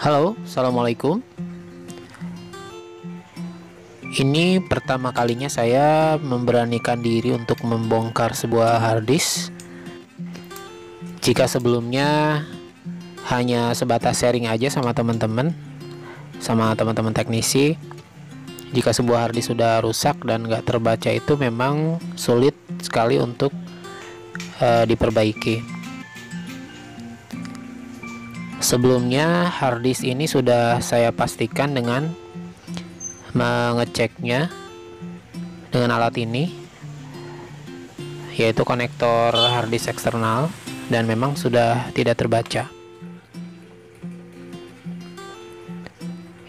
Halo, assalamualaikum. Ini pertama kalinya saya memberanikan diri untuk membongkar sebuah harddisk. Jika sebelumnya hanya sebatas sharing aja sama teman-teman, teknisi, jika sebuah harddisk sudah rusak dan nggak terbaca itu memang sulit sekali untuk diperbaiki. Sebelumnya harddisk ini sudah saya pastikan dengan mengeceknya dengan alat ini, yaitu konektor harddisk eksternal, dan memang sudah tidak terbaca.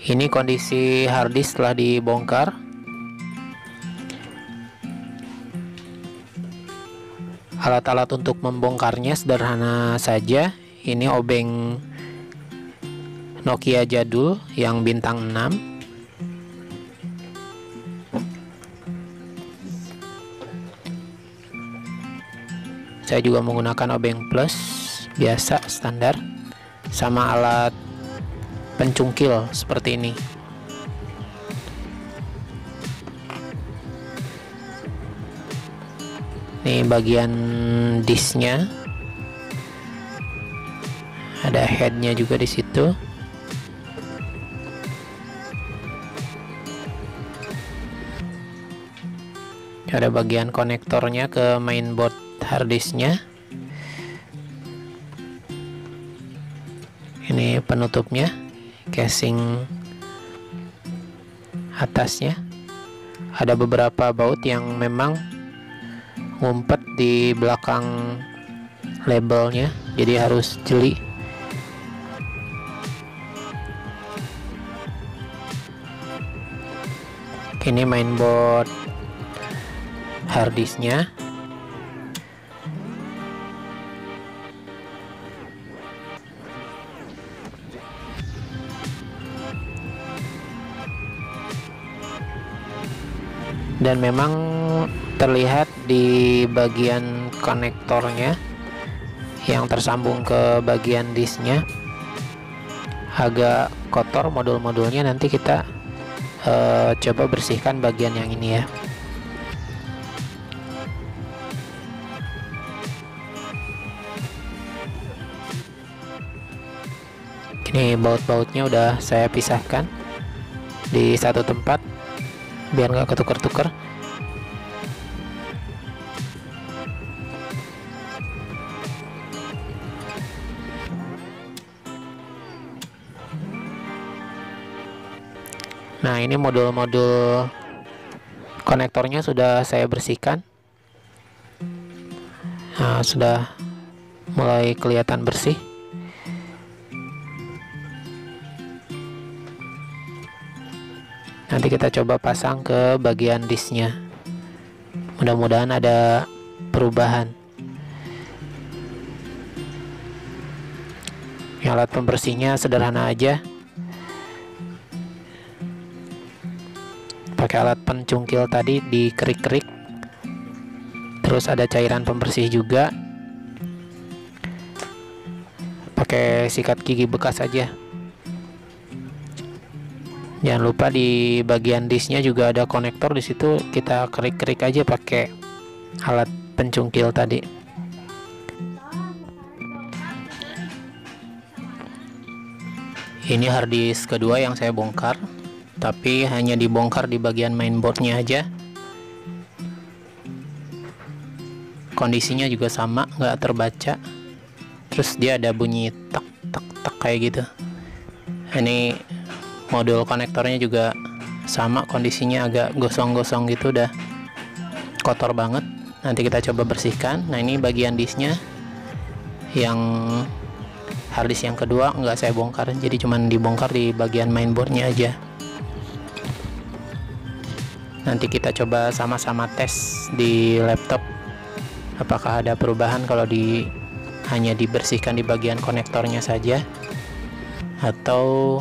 Ini kondisi harddisk setelah dibongkar. Alat-alat untuk membongkarnya sederhana saja. Ini obeng Nokia jadul yang bintang 6. Saya juga menggunakan obeng plus biasa standar, sama alat pencungkil seperti ini. Ini bagian disknya, ada headnya juga di situ. Ada bagian konektornya ke mainboard harddisknya. Ini penutupnya, casing atasnya. Ada beberapa baut yang memang ngumpet di belakang labelnya, jadi harus jeli. Ini mainboard harddisknya. Dan memang terlihat di bagian konektornya yang tersambung ke bagian disknya agak kotor modul-modulnya. Nanti kita coba bersihkan bagian yang ini ya. Ini baut-bautnya udah saya pisahkan di satu tempat biar nggak ketukar-tukar. Nah, ini modul-modul konektornya sudah saya bersihkan. Nah, sudah mulai kelihatan bersih. Nanti kita coba pasang ke bagian disknya. Mudah-mudahan ada perubahan. Alat pembersihnya sederhana aja. Pakai alat pencungkil tadi, dikerik-kerik. Terus ada cairan pembersih juga. Pakai sikat gigi bekas aja. Jangan lupa di bagian disknya juga ada konektor, di situ kita kerik-kerik aja pakai alat pencungkil tadi. Ini harddisk kedua yang saya bongkar, tapi hanya dibongkar di bagian mainboardnya aja. Kondisinya juga sama, nggak terbaca. Terus dia ada bunyi tak tak tak kayak gitu. Ini modul konektornya juga sama, kondisinya agak gosong-gosong gitu, udah kotor banget. Nanti kita coba bersihkan. Nah, ini bagian disknya yang harddisk yang kedua nggak saya bongkar, jadi cuman dibongkar di bagian mainboardnya aja. Nanti kita coba sama-sama tes di laptop apakah ada perubahan kalau hanya dibersihkan di bagian konektornya saja atau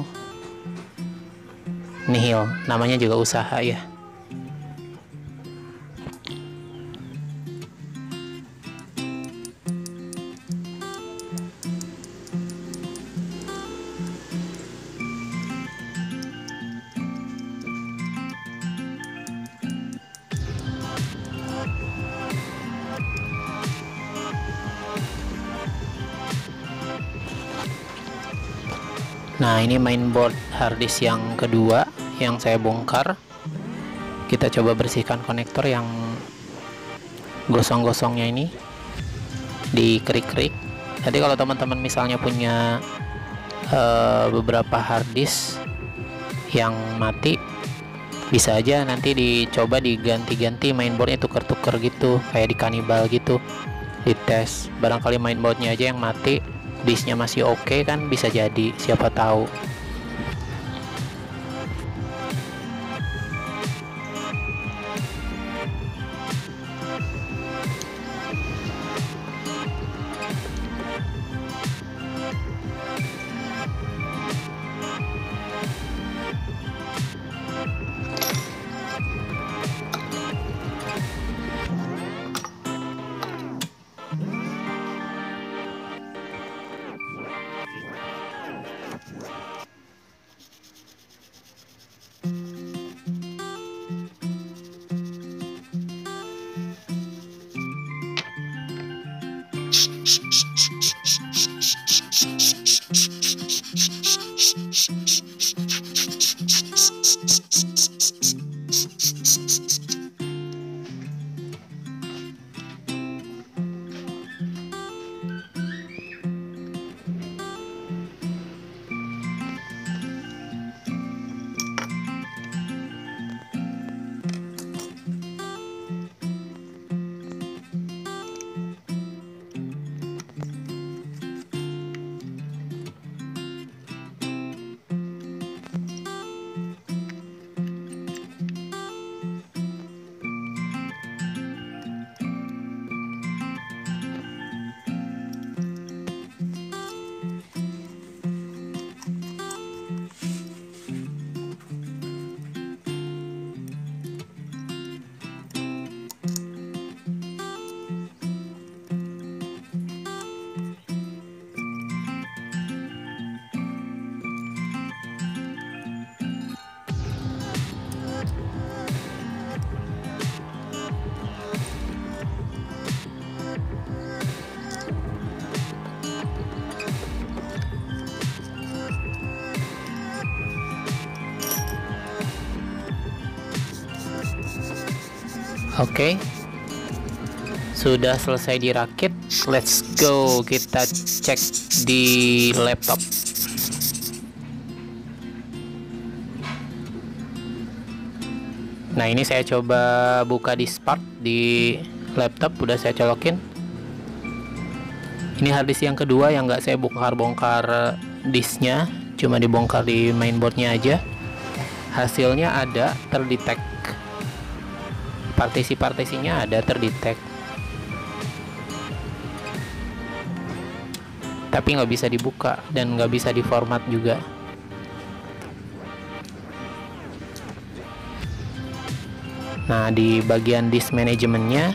nihil. Namanya juga usaha ya. Nah, ini mainboard harddisk yang kedua yang saya bongkar. Kita coba bersihkan konektor yang gosong-gosongnya ini, dikerik-kerik. Jadi kalau teman-teman misalnya punya beberapa harddisk yang mati, bisa aja nanti dicoba diganti-ganti mainboardnya, tuker-tuker gitu, kayak di Kanibal gitu, dites. Barangkali mainboardnya aja yang mati, disknya masih oke kan, bisa jadi, siapa tahu. Oke, sudah selesai dirakit. Let's go, kita cek di laptop. Nah, ini saya coba buka di Spark di laptop, udah saya colokin. Ini harddisk yang kedua yang nggak saya bongkar disknya, cuma dibongkar di mainboardnya aja. Hasilnya ada terdetek, partisi-partisinya ada terdetek, tapi nggak bisa dibuka dan nggak bisa diformat juga. Nah, di bagian disk manajemennya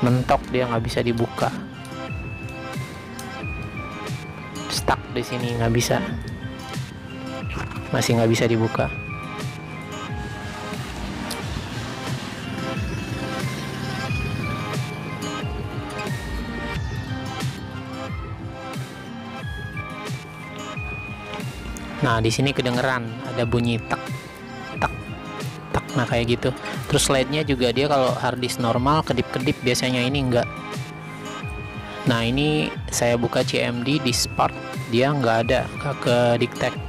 mentok, dia nggak bisa dibuka, stuck di sini, nggak bisa, masih nggak bisa dibuka. Nah, di sini kedengeran ada bunyi tak tak tak, nah kayak gitu. Terus slide-nya juga, dia kalau harddisk normal kedip-kedip, biasanya ini enggak. Nah, ini saya buka CMD di Spark, dia nggak ada, nggak ke dictate.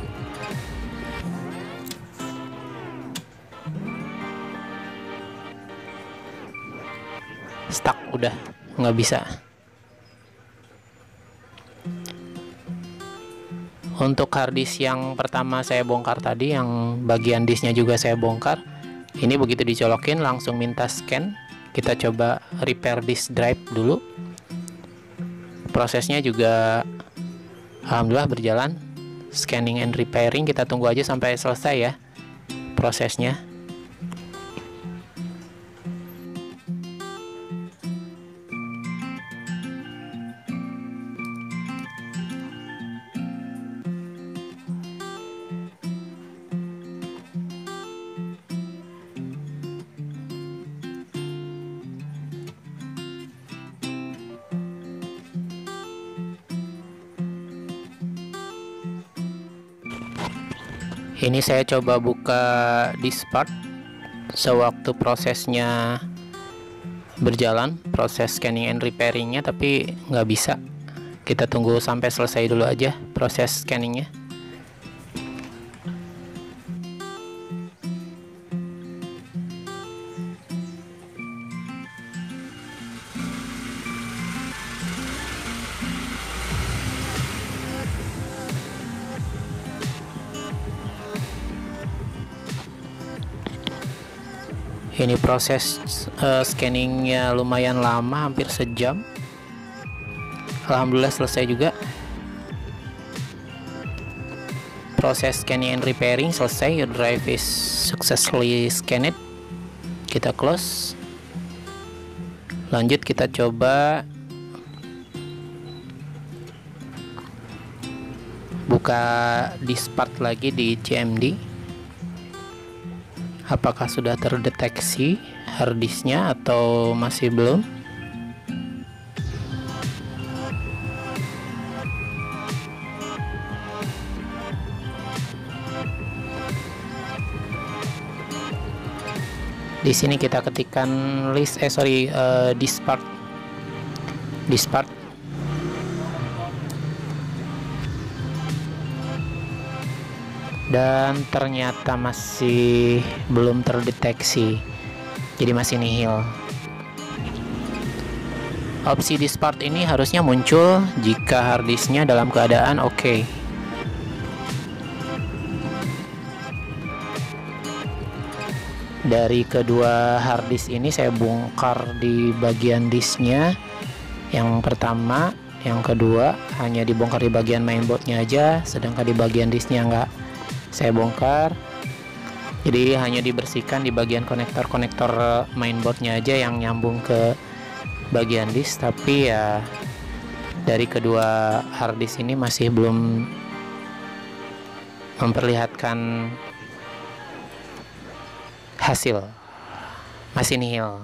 Stuck, udah nggak bisa. Untuk harddisk yang pertama saya bongkar tadi, yang bagian disknya juga saya bongkar, ini begitu dicolokin langsung minta scan. Kita coba repair disk drive dulu. Prosesnya juga alhamdulillah berjalan, scanning and repairing. Kita tunggu aja sampai selesai ya prosesnya. Ini saya coba buka disk part sewaktu prosesnya berjalan, proses scanning and repairingnya, tapi nggak bisa. Kita tunggu sampai selesai dulu aja proses scanningnya. Ini proses scanningnya lumayan lama, hampir sejam. Alhamdulillah selesai juga. Proses scanning and repairing selesai. Your drive is successfully scanned. Kita close. Lanjut kita coba buka disk part lagi di CMD. Apakah sudah terdeteksi harddisknya atau masih belum? Di sini kita ketikkan disk part. Dan ternyata masih belum terdeteksi, jadi masih nihil. Opsi disk part ini harusnya muncul jika harddisknya dalam keadaan oke. Dari kedua harddisk ini saya bongkar di bagian disknya. Yang pertama, yang kedua hanya dibongkar di bagian mainboardnya aja, sedangkan di bagian disknya enggak saya bongkar. Jadi hanya dibersihkan di bagian konektor mainboardnya aja yang nyambung ke bagian disk. Tapi ya dari kedua harddisk ini masih belum memperlihatkan hasil, masih nihil.